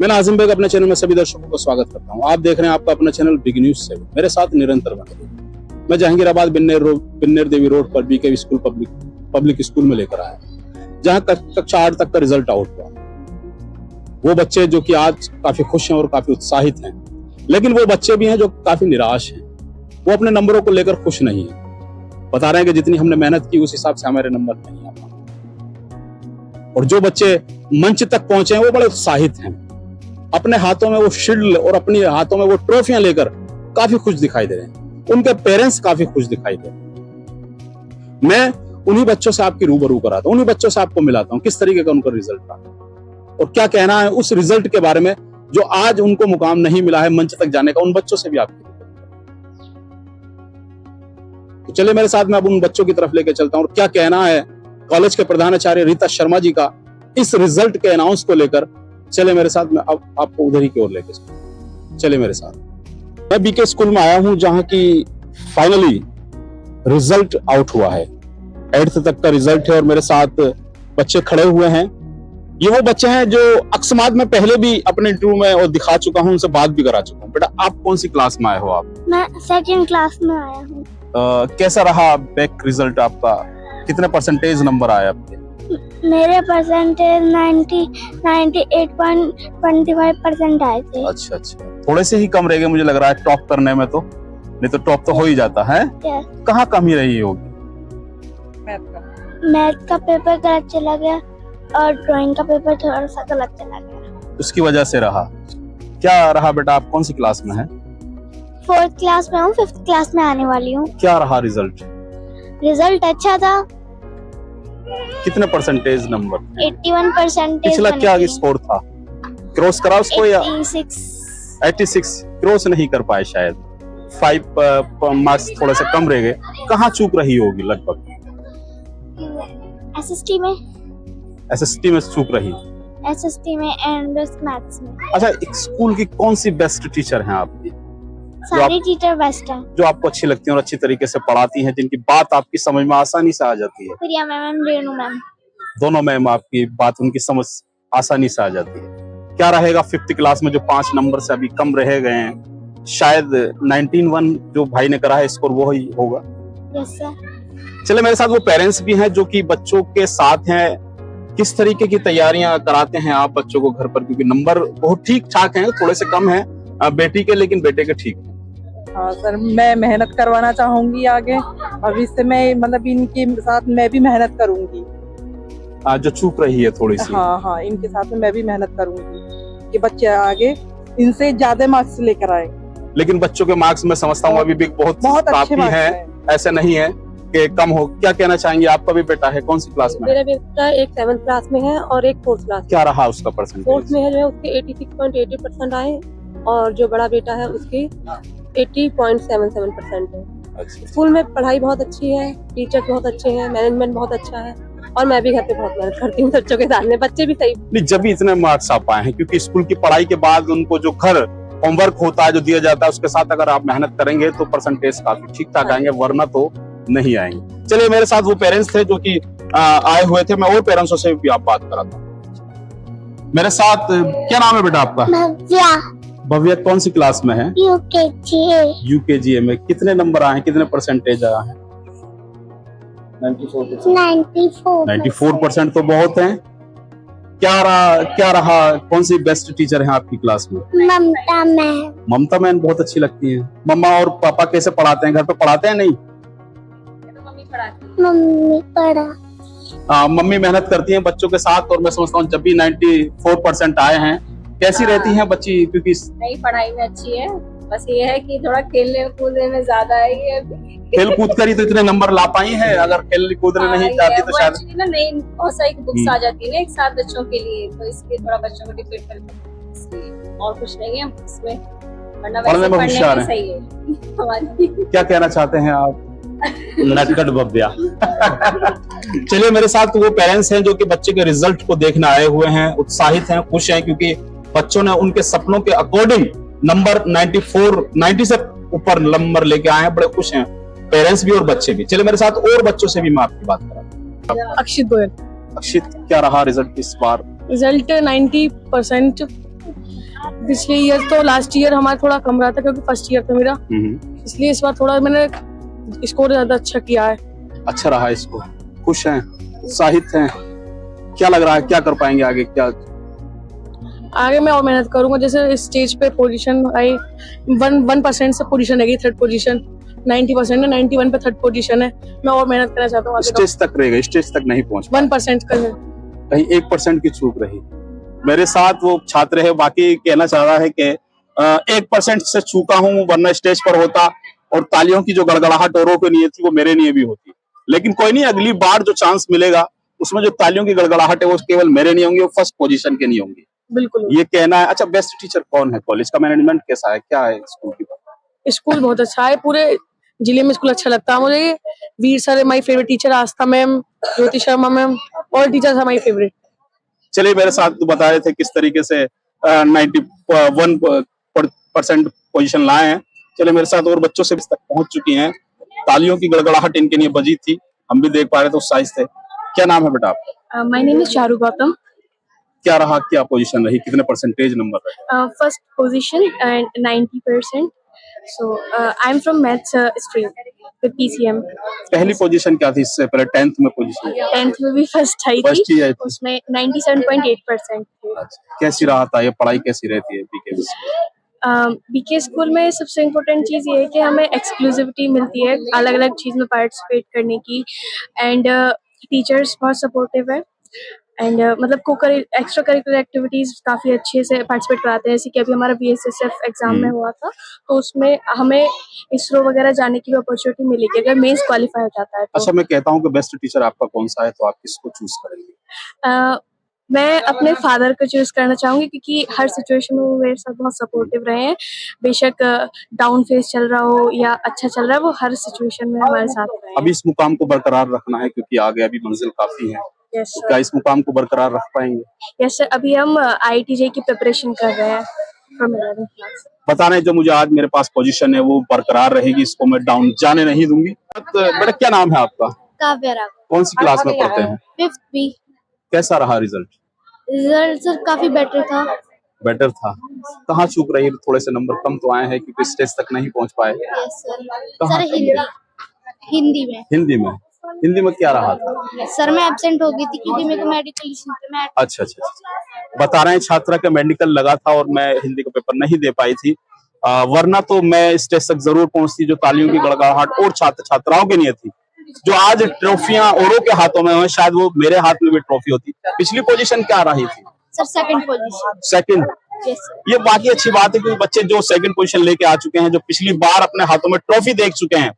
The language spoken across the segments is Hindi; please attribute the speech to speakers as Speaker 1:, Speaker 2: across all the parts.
Speaker 1: मैं नाज़िम बेग अपने चैनल में सभी दर्शकों को स्वागत करता हूं। आप देख रहे हैं आपका अपना चैनल बिग न्यूज 7। मेरे साथ निरंतर बने रहिए। मैं जहांगीराबाद बिन्नेर देवी रोड पर बीके स्कूल पब्लिक स्कूल में लेकर आया, जहां कक्षा 8 तक का रिजल्ट आउट हुआ। वो बच्चे जो कि आज काफी खुश हैं और काफी उत्साहित हैं, लेकिन वो बच्चे भी हैं जो काफी निराश हैं। वो अपने नंबरों को लेकर खुश नहीं है। बता रहे हैं कि जितनी हमने मेहनत की उस हिसाब से हमारे नंबर नहीं आ पाए। और जो बच्चे मंच तक पहुंचे हैं वो बड़े उत्साहित हैं। अपने हाथों में वो शील्ड और अपने हाथों में वो ट्रॉफियां लेकर काफी खुश दिखाई दे रहे हैं। उनके पेरेंट्स काफी खुश दिखाई दे रहे हैं। मैं उन्हीं बच्चों से आपकी रूबरू कराता हूं, उन्हीं बच्चों से आपको मिलाता हूं किस तरीके का उनका रिजल्ट रहा और क्या कहना है उस रिजल्ट के बारे में जो आज उनको मुकाम नहीं मिला है मंच तक जाने का। उन बच्चों से भी आपकी तो चलिए मेरे साथ में अब उन बच्चों की तरफ लेकर चलता हूं और क्या कहना है कॉलेज के प्रधानाचार्य रीता शर्मा जी का इस रिजल्ट के अनाउंस को लेकर। चले मेरे साथ में अब आपको उधर ही की ओर लेके चले मेरे साथ। मैं बीके स्कूल में आया हूं जहां की फाइनली रिजल्ट आउट हुआ है। 8th तक का रिजल्ट है और मेरे साथ बच्चे खड़े हुए हैं। ये वो बच्चे हैं जो अकस्मात में पहले भी अपने इंटरव्यू में और दिखा चुका हूं, उनसे बात भी करा चुका हूं। बेटा आप कौन सी क्लास में आए हो? आप?
Speaker 2: मैं 2nd क्लास में आया हूँ।
Speaker 1: कैसा रहा बैक रिजल्ट आपका? कितने परसेंटेज नंबर आए आपके?
Speaker 2: मेरे परसेंटेज 98.25% आए थे।
Speaker 1: अच्छा, थोड़े से ही कम रह गए मुझे लग रहा है टॉप करने में, तो नहीं तो टॉप तो हो ही जाता है। कहाँ कमी रही होगी?
Speaker 2: मैथ का पेपर गलत चला गया और ड्राइंग का पेपर थोड़ा सा गलत चला गया,
Speaker 1: उसकी वजह से रहा। क्या रहा बेटा? आप कौन सी क्लास में हैं?
Speaker 2: 4th क्लास में हूँ, 5th क्लास में आने वाली हूँ।
Speaker 1: क्या रहा रिजल्ट?
Speaker 2: रिजल्ट अच्छा था।
Speaker 1: कितने परसेंटेज नंबर?
Speaker 2: 81%।
Speaker 1: पिछला क्या स्कोर था? क्रॉस करा उसको या? 86 क्रॉस नहीं कर पाए शायद। 5 मार्क्स थोड़ा सा कम रह गए। कहाँ चूक रही होगी लगभग? एसएसटी में चूक रही।
Speaker 2: एसएसटी में एंड मैथ्स में।
Speaker 1: अच्छा, एक स्कूल की कौन सी बेस्ट टीचर हैं आपकी?
Speaker 2: सारी टीचर बेस्ट हैं।
Speaker 1: जो आपको अच्छी लगती है और अच्छी तरीके से पढ़ाती हैं, जिनकी बात आपकी समझ में आसानी से आ जाती है?
Speaker 2: प्रिया मैम, रेनू मैम।
Speaker 1: दोनों मैम आपकी बात उनकी समझ आसानी से आ जाती है। क्या रहेगा 5th क्लास में जो 5 नंबर से अभी कम रह गए हैं? शायद 19-1 जो भाई ने करा है स्कोर वो ही होगा।
Speaker 2: Yes sir.
Speaker 1: चले मेरे साथ वो पेरेंट्स भी हैं जो कि बच्चों के साथ हैं। किस तरीके की तैयारियां कराते हैं आप बच्चों को घर पर? क्योंकि नंबर बहुत ठीक ठाक हैं, थोड़े से कम हैं बेटी के, लेकिन बेटे के ठीक है।
Speaker 3: हाँ सर, मैं मेहनत करवाना चाहूंगी आगे। अब इससे मैं मतलब इनके साथ मैं भी मेहनत करूंगी।
Speaker 1: जो चूक रही है थोड़ी सी।
Speaker 3: हाँ, इनके साथ में मैं भी मेहनत करूंगी कि बच्चे आगे इनसे ज्यादा मार्क्स लेकर आए।
Speaker 1: लेकिन बच्चों के मार्क्स में समझता हूँ अभी भी बहुत
Speaker 3: अच्छे मार्क्स
Speaker 1: हैं, ऐसे नहीं है कि कम हो। क्या कहना चाहेंगे? आपका भी बेटा है, कौन सी क्लास में?
Speaker 4: मेरा बेटा एक 7th क्लास में है और एक 4th क्लास।
Speaker 1: क्या रहा उसका परसेंटेज?
Speaker 4: 4th में है जो है उसके 86.80% आए और जो बड़ा बेटा है उसकी 80.77% है।
Speaker 1: अच्छा।
Speaker 4: स्कूल में पढ़ाई बहुत अच्छी है, टीचर बहुत अच्छे हैं, मैनेजमेंट बहुत अच्छा है और मैं भी घर पे बहुत मेहनत करती हूँ बच्चों के साथ में। बच्चे भी सही
Speaker 1: नहीं, जब भी इतने मार्क्स आ पाए हैं, क्योंकि स्कूल की पढ़ाई के बाद उनको जो घर होमवर्क होता है जो दिया जाता है उसके साथ अगर आप मेहनत करेंगे तो परसेंटेज काफी ठीक ठाक आएंगे, वरना तो नहीं आएंगे। चलिए मेरे साथ वो पेरेंट्स थे जो कि आए हुए थे। मैं और पेरेंट्सों से भी आप बात कराता हूँ। मेरे साथ क्या नाम है बेटा आपका? भव्या। कौन सी क्लास में है? यूकेजी में। कितने नंबर आए हैं? कितने परसेंटेज आया है? 94% तो बहुत है। क्या रहा कौन सी बेस्ट टीचर है आपकी क्लास में?
Speaker 2: ममता मैम।
Speaker 1: ममता मैम बहुत अच्छी लगती है। मम्मा और पापा कैसे पढ़ाते हैं? घर पे पढ़ाते हैं? नहीं,
Speaker 2: मम्मी पढ़ा।
Speaker 1: मम्मी मेहनत करती हैं बच्चों के साथ और मैं समझता हूँ जब भी 94% आए हैं। कैसी रहती हैं बच्ची? क्योंकि
Speaker 5: नहीं, पढ़ाई में अच्छी है, बस ये है कि थोड़ा खेलने कूदने में ज्यादा है ये।
Speaker 1: खेल कूद कर ही तो इतने नंबर ला पाई हैं। अगर खेल कूदने नहीं जाती तो शायद
Speaker 5: ना नहीं, बहुत सारी बुक्स आ जाती है ना एक साथ बच्चों के लिए, तो इसलिए थोड़ा बच्चों को डिपेंड करते हैं और कुछ नहीं है बुक्स में, वरना
Speaker 1: पढ़ने में होशियार है।
Speaker 5: सही है हमारी।
Speaker 1: क्या कहना चाहते हैं आप? नटखट भव्या। चलिए मेरे साथ वो पेरेंट्स हैं जो कि बच्चे के रिजल्ट को देखने आए हुए हैं, उत्साहित हैं, खुश हैं, क्योंकि बच्चों ने उनके सपनों के अकॉर्डिंग नंबर 90 से ऊपर नंबर लेके आए हैं। बड़े खुश हैं पेरेंट्स भी और बच्चे भी। चलिए मेरे साथ और बच्चों से भी मैं आपकी बात करा।
Speaker 6: अक्षित गोयल।
Speaker 1: अक्षित, क्या रहा रिजल्ट इस बार?
Speaker 6: रिजल्ट 90%
Speaker 3: पिछले ईयर तो लास्ट ईयर हमारा थोड़ा कम रहा था क्योंकि फर्स्ट ईयर था मेरा, इसलिए इस बार थोड़ा मैंने स्कोर ज्यादा अच्छा किया है।
Speaker 1: अच्छा रहा इसको, खुश हैं, उत्साहित हैं, क्या लग रहा है क्या कर पाएंगे आगे? क्या
Speaker 3: आगे मैं और मेहनत करूंगा, जैसे स्टेज पे पोजीशन आई 1% से पोजीशन है, थर्ड पोजीशन 90% है, 91 पे थर्ड पोजीशन है। मैं और मेहनत करना चाहता हूँ,
Speaker 1: स्टेज तक रहेगा, स्टेज तक नहीं पहुंच
Speaker 3: 1% का है।
Speaker 1: कहीं 1% की चूक रही। मेरे साथ वो छात्र है, बाकी कहना चाह रहा है कि 1% से चूका हूँ, वरना स्टेज पर होता और तालियों की जो गड़गड़ाहट औरों के लिए थी वो मेरे लिए भी होती। लेकिन कोई नहीं, अगली बार जो चांस मिलेगा उसमें जो तालियों की गड़गड़ाहट है वो केवल मेरे नहीं होंगी, वो फर्स्ट पोजीशन के नहीं होंगी।
Speaker 3: बिल्कुल,
Speaker 1: ये कहना है। अच्छा, बेस्ट टीचर कौन है? कॉलेज का मैनेजमेंट कैसा है, क्या है स्कूल की?
Speaker 3: स्कूल बहुत अच्छा है, पूरे जिले में स्कूल अच्छा लगता है मुझे। Veer sir my favourite teacher, Aastha ma'am, Jyoti Sharma ma'am, all teachers are my favourite.
Speaker 1: चलिए, मेरे साथ तो बता रहे थे किस तरीके से 91% पोजीशन लाए हैं। चलिए, मेरे साथ और बच्चों से भी तक पहुंच चुकी हैं। तालियों की गड़गड़ाहट इनके लिए बजी थी, हम भी देख पा रहे थे, उत्साहित थे। क्या नाम है बेटा आपका?
Speaker 6: My name is Charu Gautam.
Speaker 1: क्या रहा, क्या पोजीशन रही, कितने परसेंटेज नंबर रहे?
Speaker 6: First position and 90%. So I'm from maths stream with PCM.
Speaker 1: पहली पोजीशन क्या थी इससे पहले? 10th में पोजीशन?
Speaker 6: 10th में भी फर्स्ट आई
Speaker 1: फर्स्ट
Speaker 6: थी,
Speaker 1: ही आई थी।
Speaker 6: उसमें 97.8% थे।
Speaker 1: कैसी रहा था ये पढ़ाई, कैसी रहती है बीके?
Speaker 6: बीके स्कूल में सबसे इम्पोर्टेंट चीज़ ये है कि हमें एक्सक्लूसिविटी मिलती है अलग अलग चीज़ में पार्टिसिपेट करने की, एंड टीचर्स बहुत सपोर्टिव है, एंड मतलब एक्स्ट्रा करिकुलर एक्टिविटीज़ काफ़ी अच्छे से पार्टिसिपेट कराते हैं। जैसे कि अभी हमारा BSSF एग्जाम में हुआ था, तो उसमें हमें इसरो वगैरह जाने की भी अपॉर्चुनिटी मिलेगी अगर मेंस क्वालिफाई हो जाता है तो।
Speaker 1: अच्छा, मैं कहता हूँ कि बेस्ट टीचर आपका कौन सा है, तो आप किसको चूज करेंगे?
Speaker 6: मैं अपने फादर को चूज करना चाहूंगी क्योंकि हर सिचुएशन में वो मेरे साथ बहुत सपोर्टिव रहे हैं। बेशक डाउन फेज चल रहा हो या अच्छा चल रहा है, वो हर सिचुएशन में हमारे साथ रहे हैं।
Speaker 1: अभी इस मुकाम को बरकरार रखना है क्योंकि आगे अभी मंजिल काफी है।
Speaker 6: यस
Speaker 1: तो क्या इस मुकाम को बरकरार रख पाएंगे?
Speaker 6: यस सर, अभी हम IIT की प्रिपरेशन कर रहे हैं फ्रॉम 11th क्लास।
Speaker 1: बता रहे हैं, जो मुझे आज मेरे पास पोजीशन है वो बरकरार रहेगी, इसको मैं डाउन जाने नहीं दूंगी। बेटा, क्या नाम है आपका?
Speaker 2: काव्या राघव,
Speaker 1: कौन सी क्लास में पढ़ते हैं?
Speaker 2: 5th B।
Speaker 1: कैसा रहा रिजल्ट?
Speaker 2: रिजल्ट सर काफी बेटर था।
Speaker 1: बेटर था। कहाँ चूक रही? थोड़े से नंबर कम तो आए हैं क्योंकि स्टेज तक नहीं पहुंच पाए।
Speaker 2: Yes sir.
Speaker 1: कहाँ?
Speaker 2: सर हिंदी में।
Speaker 1: हिंदी में क्या रहा था?
Speaker 2: सर मैं एब्सेंट हो गई थी क्योंकि मेरे को मेडिकल इशू थे। मैं
Speaker 1: अच्छा। बता रहे हैं छात्रा का मेडिकल लगा था और मैं हिंदी का पेपर नहीं दे पाई थी, वरना तो मैं स्टेज तक जरूर पहुंचती। जो तालियों की गड़गड़ाहट और छात्र छात्राओं के लिए थी, जो आज ट्रॉफियां औरों के हाथों में हैं, शायद वो मेरे हाथ में भी ट्रॉफी होती। पिछली पोजीशन क्या रही थी?
Speaker 2: Sir second position.
Speaker 1: Second.
Speaker 2: Yes sir.
Speaker 1: ये बाकी अच्छी बात है क्योंकि बच्चे जो सेकंड पोजीशन लेके आ चुके हैं, जो पिछली बार अपने हाथों में ट्रॉफी देख चुके हैं,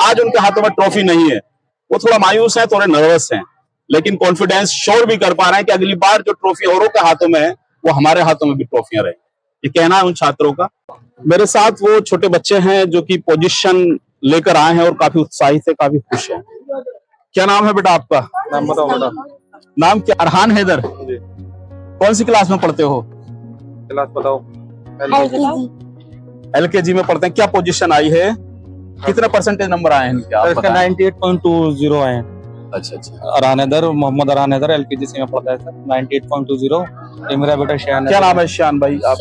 Speaker 1: आज उनके हाथों में ट्रॉफी नहीं है, वो थोड़ा मायूस है, थोड़े नर्वस हैं, लेकिन कॉन्फिडेंस श्योर भी कर पा रहे हैं कि अगली बार जो ट्रॉफी औरों के हाथों में है वो हमारे हाथों में भी ट्रॉफियां रहे। ये कहना है उन छात्रों का। मेरे साथ वो छोटे बच्चे हैं जो कि पोजीशन लेकर आए हैं और काफी उत्साहित है, काफी खुश है। क्या नाम है बेटा आपका?
Speaker 7: नाम बताओ बेटा।
Speaker 1: नाम क्या? अरहान हैदर। कौन सी क्लास में पढ़ते हो?
Speaker 7: क्लास बताओ।
Speaker 1: LKG में पढ़ते हैं। क्या पोजीशन आई है, कितने परसेंटेज नंबर आए हैं इनके? आप
Speaker 7: इसका
Speaker 1: बताएं।
Speaker 7: 98.20 आए हैं।
Speaker 1: अच्छा।
Speaker 7: अरहान हैदर, मोहम्मद अरहान हैदर LKG से में पढ़ता है सर। 98.20। ये मेरा बेटा शान है।
Speaker 1: क्या नाम है शान भाई? आप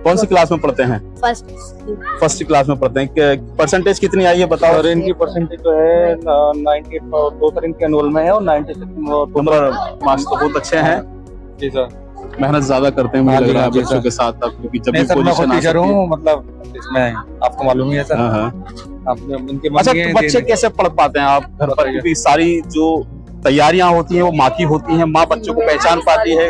Speaker 1: कौन सी क्लास में पढ़ते हैं? फर्स्ट क्लास में पढ़ते हैं। परसेंटेज कितनी आई है बताओ?
Speaker 7: और इनकी परसेंटेज जो है 98, दो सर इनके एनुअल में है और 96
Speaker 1: 15 मार्क्स तो बहुत अच्छे हैं।
Speaker 7: जी सर।
Speaker 1: मेहनत ज्यादा करते हैं मुझे लग रहा है
Speaker 7: जी
Speaker 1: बच्चों
Speaker 7: सर।
Speaker 1: के साथ आप, क्योंकि जब भी
Speaker 7: नहीं सर, मैं
Speaker 1: पोजीशन
Speaker 7: टीचर हूँ, मतलब इसमें आपको मालूम ही है सर। आपने इनके
Speaker 1: अच्छा, तो बच्चे कैसे पढ़ पाते हैं आप घर पर? क्योंकि सारी जो तैयारियां होती हैं वो माँ की होती हैं, माँ बच्चों को पहचान पाती है।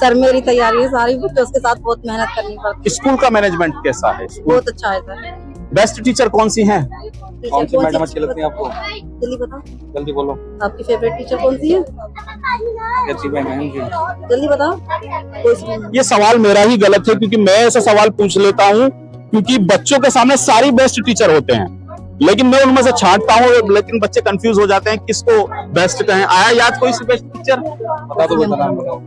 Speaker 8: सर मेरी तैयारी है सारी, बच्चों के साथ बहुत मेहनत करनी पड़ती
Speaker 1: स्कूल का मैनेजमेंट कैसा है?
Speaker 8: है। बहुत अच्छा है सर।
Speaker 1: बेस्ट टीचर कौन सी हैं?
Speaker 7: कौन सी मैडम अच्छी लगती है आपको?
Speaker 8: जल्दी बताओ,
Speaker 7: जल्दी बोलो।
Speaker 8: आपकी फेवरेट टीचर कौन सी है? जल्दी बताओ। कोई सी नहीं।
Speaker 1: ये सवाल मेरा ही गलत है क्योंकि मैं ऐसा सवाल पूछ लेता हूँ क्योंकि बच्चों के सामने सारी बेस्ट टीचर होते हैं, लेकिन मैं उनमें से छांटता हूँ, लेकिन बच्चे कंफ्यूज हो जाते हैं किसको बेस्ट कहें। आया याद कोई सी बेस्ट टीचर?
Speaker 7: बता दो बेटा, नाम बताओ।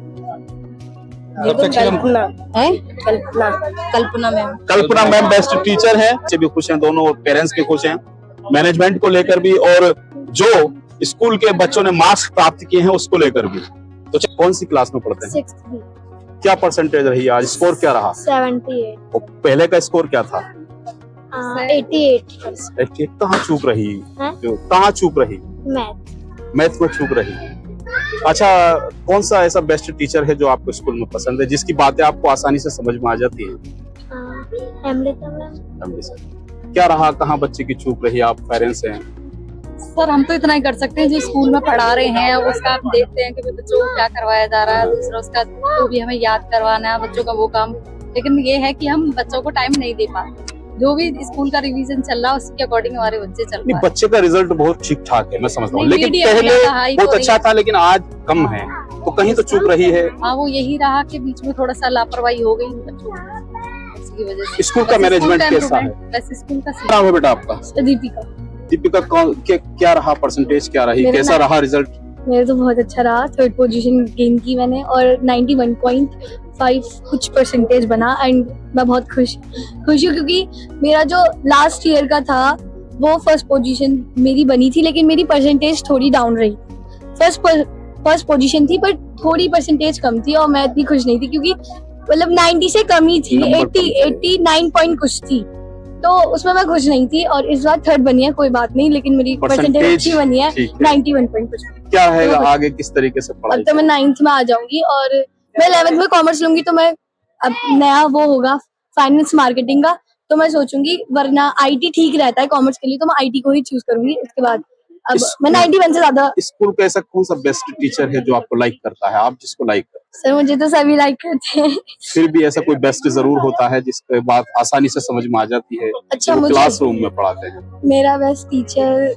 Speaker 8: कल्पना
Speaker 1: मैम बेस्ट टीचर है। बच्चे भी खुश हैं, दोनों पेरेंट्स भी खुश हैं, मैनेजमेंट को लेकर भी और जो स्कूल के बच्चों ने मार्क्स प्राप्त किए हैं उसको लेकर भी। तो कौन सी क्लास में पढ़ते हैं? क्या परसेंटेज रही आज, स्कोर क्या रहा?
Speaker 2: 78,
Speaker 1: और पहले का स्कोर क्या था?
Speaker 2: 88
Speaker 1: कहाँ चूक रही?
Speaker 2: हाँ?
Speaker 1: जो कहाँ चूक रही? मैथ में चूक रही। अच्छा, कौन सा ऐसा बेस्ट टीचर है जो आपको स्कूल में पसंद है, जिसकी बातें आपको आसानी से समझ में आ जाती है?
Speaker 2: अमृता मैम।
Speaker 1: क्या रहा, कहाँ बच्चे की चूक रही? आप पेरेंट्स हैं।
Speaker 8: सर हम तो इतना ही कर सकते हैं, जो स्कूल में पढ़ा रहे हैं उसका हम देखते हैं कि बच्चों को क्या करवाया जा रहा है, दूसरा उसका तो भी हमें याद करवाना है बच्चों का वो काम। लेकिन ये है कि हम बच्चों को टाइम नहीं दे पाते, जो भी स्कूल का रिवीजन चल रहा है उसके अकॉर्डिंग हमारे बच्चे चल रहे हैं।
Speaker 1: बच्चे का रिजल्ट बहुत ठीक ठाक है, मैं समझता हूँ, लेकिन
Speaker 8: मीडियम
Speaker 1: पहले
Speaker 8: ज्यादा हाई
Speaker 1: बहुत
Speaker 8: हो
Speaker 1: अच्छा था, लेकिन आज कम है, तो कहीं तो चूक रही है।
Speaker 8: हाँ, वो यही रहा कि बीच में थोड़ा सा लापरवाही हो गई बच्चों की, उसकी वजह से।
Speaker 1: स्कूल का मैनेजमेंट कैसा है?
Speaker 8: वैसे स्कूल का
Speaker 1: क्या नाम है बेटा आपका?
Speaker 3: दीपिका।
Speaker 1: दीपिका, क्या रहा परसेंटेज, क्या रही,
Speaker 3: मेरा
Speaker 1: कैसा रहा रिजल्ट?
Speaker 6: मेरा तो बहुत अच्छा रहा, 3rd पोजीशन गेन की मैंने और 91.5 कुछ परसेंटेज बना एंड मैं बहुत खुश हूँ क्योंकि मेरा जो लास्ट ईयर का था वो 1st पोजीशन मेरी बनी थी, लेकिन मेरी परसेंटेज थोड़ी डाउन रही। फर्स्ट पोजीशन थी पर थोड़ी परसेंटेज कम थी और मैं इतनी खुश नहीं थी क्योंकि मतलब 90 से कम ही थी, 89 पॉइंट कुछ थी, तो उसमें मैं खुश नहीं थी। और इस बार 3rd बनी है, कोई बात नहीं, लेकिन मेरी परसेंटेज अच्छी बनी है, 91 पॉइंट कुछ।
Speaker 1: क्या है आगे किस तरीके से पढ़ाई?
Speaker 6: अब तो मैं 9th में आ जाऊंगी और मैं 11th में कॉमर्स लूंगी, तो मैं अब नया वो होगा फाइनेंस मार्केटिंग का, तो मैं सोचूंगी, वरना आईटी ठीक रहता है कॉमर्स के लिए, तो मैं आईटी को ही चूज करूंगी। उसके बाद अब मैं 91 से ज्यादा।
Speaker 1: स्कूल का ऐसा कौन सा बेस्ट टीचर है जो आपको लाइक करता है, आप जिसको लाइक करते हैं?
Speaker 6: सर मुझे तो सभी लाइक करते हैं,
Speaker 1: फिर भी ऐसा कोई बेस्ट जरूर होता है जिसके बात आसानी से समझ में आ जाती है,
Speaker 6: अच्छा,
Speaker 1: जो
Speaker 6: मुझे
Speaker 1: क्लासरूम में पढ़ाते हैं?
Speaker 6: मेरा बेस्ट टीचर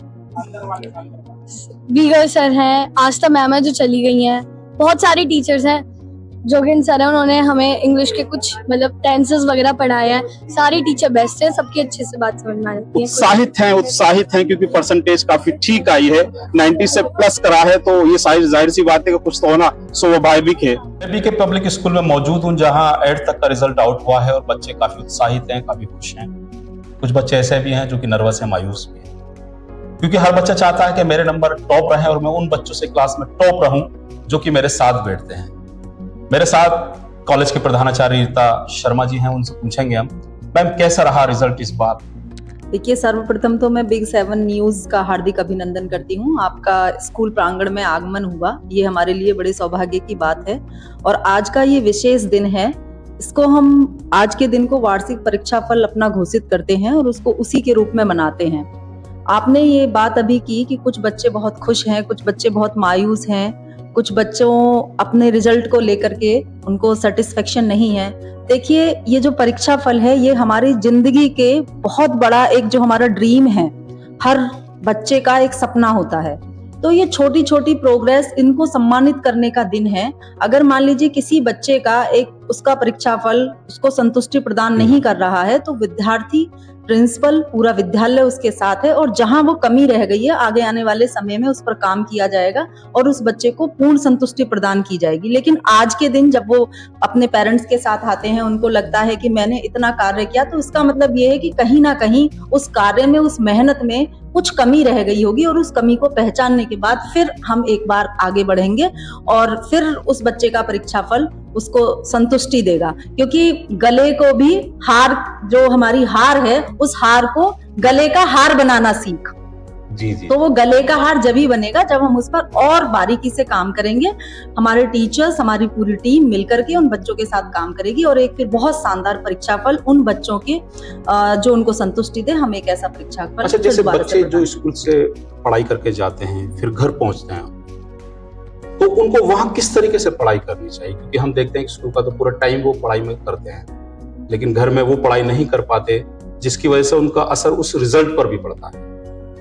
Speaker 6: बीगर सर हैं, आस्था मैम है जो चली गई हैं, बहुत सारे टीचर्स हैं, जोगिन सर है, उन्होंने हमें इंग्लिश के कुछ मतलब टेंसेस वगैरह पढ़ाए हैं। सारे टीचर बेस्ट हैं, सबकी अच्छे से बात समझ में आ जाती है।
Speaker 1: उत्साहित हैं क्योंकि परसेंटेज काफी ठीक आई है, 90 से प्लस करा है, तो ये जाहिर सी बात है कि कुछ तो होना स्वाभाविक है। मैं के पब्लिक स्कूल में मौजूद हूँ जहाँ 8th तक का रिजल्ट आउट हुआ है और बच्चे काफी उत्साहित हैं, काफी खुश हैं। कुछ बच्चे ऐसे भी हैं जो कि नर्वस है, मायूस भी है, क्योंकि हर बच्चा चाहता है कि मेरे नंबर टॉप रहे और मैं उन बच्चों से क्लास में टॉप रहूं जो कि मेरे साथ बैठते हैं। मेरे साथ कॉलेज के प्रधानाचार्य रीता शर्मा जी हैं, उनसे पूछेंगे हम, मैम कैसा रहा रिजल्ट इस बार?
Speaker 8: देखिए, सर्वप्रथम तो मैं बिग 7 न्यूज का हार्दिक अभिनंदन करती हूँ। आपका स्कूल प्रांगण में आगमन हुआ, ये हमारे लिए बड़े सौभाग्य की बात है और आज का ये विशेष दिन है। इसको हम आज के दिन को वार्षिक परीक्षा फल अपना घोषित करते हैं और उसको उसी के रूप में मनाते हैं। आपने ये बात अभी की कि कुछ बच्चे बहुत खुश हैं, कुछ बच्चे बहुत मायूस हैं, कुछ बच्चों अपने रिजल्ट को लेकर के उनको सेटिस्फेक्शन नहीं है। देखिए, ये जो परीक्षा फल है ये हमारी जिंदगी के बहुत बड़ा एक जो हमारा ड्रीम है, हर बच्चे का एक सपना होता है, तो ये छोटी छोटी प्रोग्रेस, इनको सम्मानित करने का दिन है। अगर मान लीजिए किसी बच्चे का एक उसका परीक्षा फल उसको संतुष्टि प्रदान नहीं कर रहा है, तो विद्यार्थी, प्रिंसिपल, पूरा विद्यालय उसके साथ है और जहां वो कमी रह गई है आगे आने वाले समय में उस पर काम किया जाएगा और उस बच्चे को पूर्ण संतुष्टि प्रदान की जाएगी। लेकिन आज के दिन जब वो अपने पेरेंट्स के साथ आते हैं, उनको लगता है कि मैंने इतना कार्य किया, तो इसका मतलब ये है कि कहीं ना कहीं उस कार्य में, उस मेहनत में कुछ कमी रह गई होगी और उस कमी को पहचानने के बाद फिर हम एक बार आगे बढ़ेंगे और फिर उस बच्चे का परीक्षा फल उसको संतुष्टि देगा। क्योंकि गले को भी हार, जो हमारी हार है, उस हार को गले का हार बनाना सीख।
Speaker 1: जी जी।
Speaker 8: तो वो गले का हार जब ही बनेगा जब हम उस पर और बारीकी से काम करेंगे। हमारे टीचर्स, हमारी पूरी टीम मिलकर के उन बच्चों के साथ काम करेगी और एक फिर बहुत शानदार परीक्षा फल उन बच्चों के जो उनको संतुष्टि दे, हम एक ऐसा परीक्षा फल।
Speaker 1: अच्छा, जैसे बच्चे जो स्कूल से पढ़ाई करके जाते हैं फिर घर पहुंचते हैं, तो उनको वहां किस तरीके से पढ़ाई करनी चाहिए? क्योंकि हम देखते हैं कि स्कूल का तो पूरा टाइम वो पढ़ाई में करते हैं, लेकिन घर में वो पढ़ाई नहीं कर पाते, जिसकी वजह से उनका असर उस रिजल्ट पर भी पड़ता है।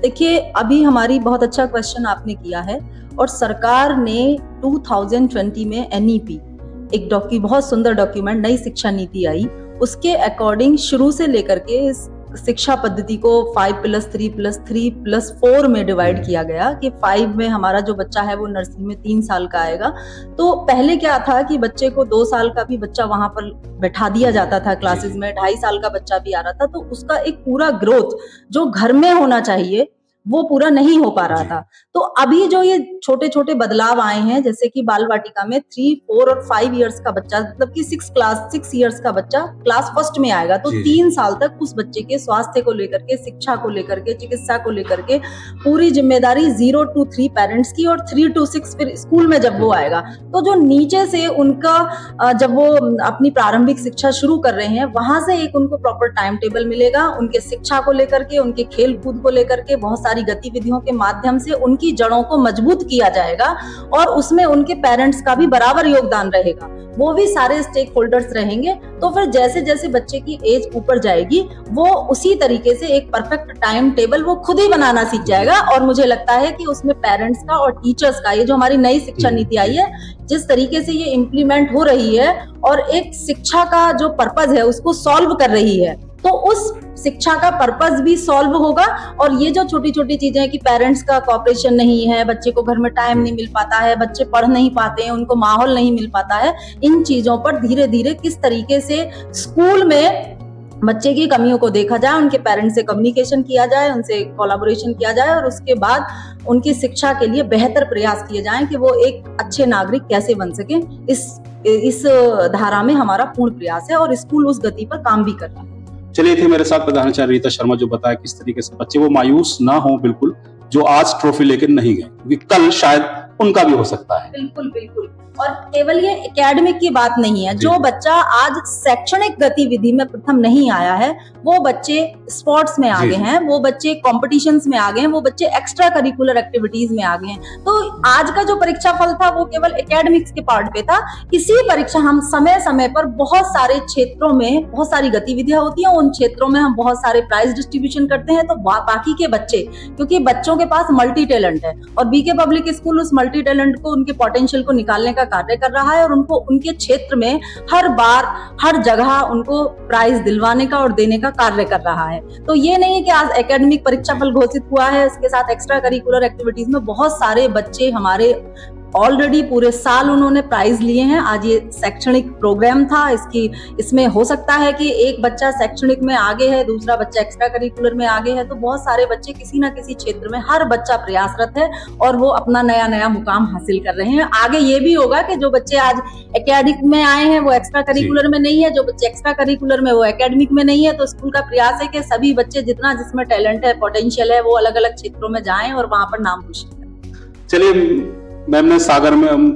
Speaker 8: देखिए, अभी हमारी बहुत अच्छा क्वेश्चन आपने किया है और सरकार ने 2020 में NEP, एक बहुत सुंदर डॉक्यूमेंट, नई शिक्षा नीति आई, उसके अकॉर्डिंग शुरू से लेकर के इस शिक्षा पद्धति को 5+3+3+4 में डिवाइड किया गया कि 5 में हमारा जो बच्चा है वो नर्सरी में 3 साल का आएगा। तो पहले क्या था कि बच्चे को 2 साल का भी बच्चा वहां पर बैठा दिया जाता था क्लासेस में, 2.5 साल का बच्चा भी आ रहा था, तो उसका एक पूरा ग्रोथ जो घर में होना चाहिए वो पूरा नहीं हो पा रहा था। तो अभी जो ये छोटे छोटे बदलाव आए हैं, जैसे कि बाल वाटिका में 3, 4 और 5 इयर्स का बच्चा, मतलब कि 6 इयर्स का बच्चा क्लास फर्स्ट में आएगा, तो 3 साल तक उस बच्चे के स्वास्थ्य को लेकर के, शिक्षा को लेकर के, चिकित्सा को लेकर के पूरी जिम्मेदारी 0 to 3 पेरेंट्स की, और 3 to 6 फिर स्कूल में जब वो आएगा तो जो नीचे से उनका जब वो अपनी प्रारंभिक शिक्षा शुरू कर रहे हैं, वहां से एक उनको प्रॉपर टाइम टेबल मिलेगा, उनके शिक्षा को लेकर के, उनके खेल कूद को लेकर के, बहुत सारी गतिविधियों के माध्यम से उनकी जड़ों को मजबूत किया जाएगा, और उसमें उनके पेरेंट्स का भी बराबर योगदान रहेगा, वो भी सारे स्टेक होल्डर्स रहेंगे। तो फिर जैसे जैसे बच्चे की एज ऊपर जाएगी, वो उसी तरीके से एक परफेक्ट टाइम टेबल वो खुद ही बनाना सीख जाएगा। और मुझे लगता है कि उसमें पेरेंट्स का और टीचर्स का, ये जो हमारी नई शिक्षा नीति आई है, जिस तरीके से ये इम्प्लीमेंट हो रही है और एक शिक्षा का जो पर्पज है उसको सॉल्व कर रही है, तो उस शिक्षा का पर्पस भी सॉल्व होगा। और ये जो छोटी छोटी चीजें हैं कि पेरेंट्स का कॉपरेशन नहीं है, बच्चे को घर में टाइम नहीं मिल पाता है, बच्चे पढ़ नहीं पाते हैं, उनको माहौल नहीं मिल पाता है, इन चीजों पर धीरे धीरे किस तरीके से स्कूल में बच्चे की कमियों को देखा जाए, उनके पेरेंट्स से कम्युनिकेशन किया जाए, उनसे कोलैबोरेशन किया जाए, और उसके बाद उनकी शिक्षा के लिए बेहतर प्रयास किए जाएं कि वो एक अच्छे नागरिक कैसे बन सके। इस धारा में हमारा पूर्ण प्रयास है और स्कूल उस गति पर काम भी कर रहा है।
Speaker 1: चलिए, थे मेरे साथ प्रधानाचार्य रीता शर्मा, जो बताया किस तरीके से बच्चे वो मायूस ना हो बिल्कुल, जो आज ट्रॉफी लेकर नहीं गए, क्योंकि कल शायद उनका भी हो सकता है।
Speaker 8: बिल्कुल बिल्कुल। और केवल ये एकेडमिक की बात नहीं है, जो बच्चा आज शैक्षणिक गतिविधि में प्रथम नहीं आया है, वो बच्चे स्पोर्ट्स में आगे हैं, वो बच्चे कॉम्पिटिशन्स में आगे हैं, वो बच्चे एक्स्ट्रा करिकुलर एक्टिविटीज में आगे हैं। तो आज का जो परीक्षा फल था वो केवल एकेडमिक्स के पार्ट पे था। इसी परीक्षा हम समय समय पर बहुत सारे क्षेत्रों में बहुत सारी गतिविधियां होती हैं, उन क्षेत्रों में हम बहुत सारे प्राइज डिस्ट्रीब्यूशन करते हैं। तो बाकी के बच्चे, क्योंकि बच्चों के पास मल्टी टैलेंट है और बीके पब्लिक स्कूल उस मल्टी टैलेंट को, उनके पोटेंशियल को निकालने का कार्य कर रहा है, और उनको उनके क्षेत्र में हर बार हर जगह उनको प्राइज दिलवाने का और देने का कार्य कर रहा है। तो ये नहीं है कि आज एकेडमिक परीक्षा फल घोषित हुआ है, इसके साथ एक्स्ट्रा करिकुलर एक्टिविटीज में बहुत सारे बच्चे हमारे ऑलरेडी पूरे साल उन्होंने प्राइज लिए हैं। आज ये शैक्षणिक प्रोग्राम था, इसमें हो सकता है कि एक बच्चा शैक्षणिक में आगे है, दूसरा बच्चा एक्स्ट्रा करिकुलर में आगे है, तो बहुत सारे बच्चे किसी ना किसी क्षेत्र में, हर बच्चा प्रयासरत है और वो अपना नया नया मुकाम हासिल कर रहे हैं। आगे ये भी होगा कि जो बच्चे आज एकेडमिक में आए हैं वो एक्स्ट्रा करिकुलर में नहीं है, जो बच्चे एक्स्ट्रा करिकुलर में वो एकेडमिक में नहीं है। तो स्कूल का प्रयास है कि सभी बच्चे जितना जिसमें टैलेंट है, पोटेंशियल है, वो अलग अलग क्षेत्रों में जाएं और वहां पर नाम रोशन करें।
Speaker 1: चलिए, मैम ने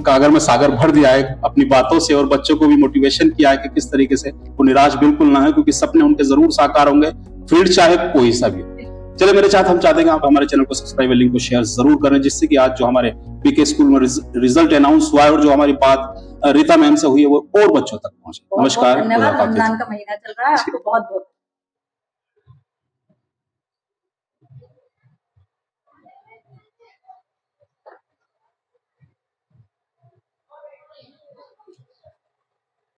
Speaker 1: कागर में सागर भर दिया है अपनी बातों से, और बच्चों को भी मोटिवेशन किया है कि किस तरीके से वो निराश बिल्कुल ना है, क्योंकि सपने उनके जरूर साकार होंगे, फील्ड चाहे कोई सा भी। चलिए, मेरे साथ हम चाहते हैं आप हमारे चैनल को सब्सक्राइब, लिंक को शेयर जरूर करें, जिससे कि आज जो हमारे बीके स्कूल में रिजल्ट अनाउंस हुआ है और जो हमारी बात रीता मैम से हुई है वो और बच्चों तक पहुंचे। नमस्कार,
Speaker 8: धन्यवाद। रमजान का महीना चल रहा है, आपको बहुत बहुत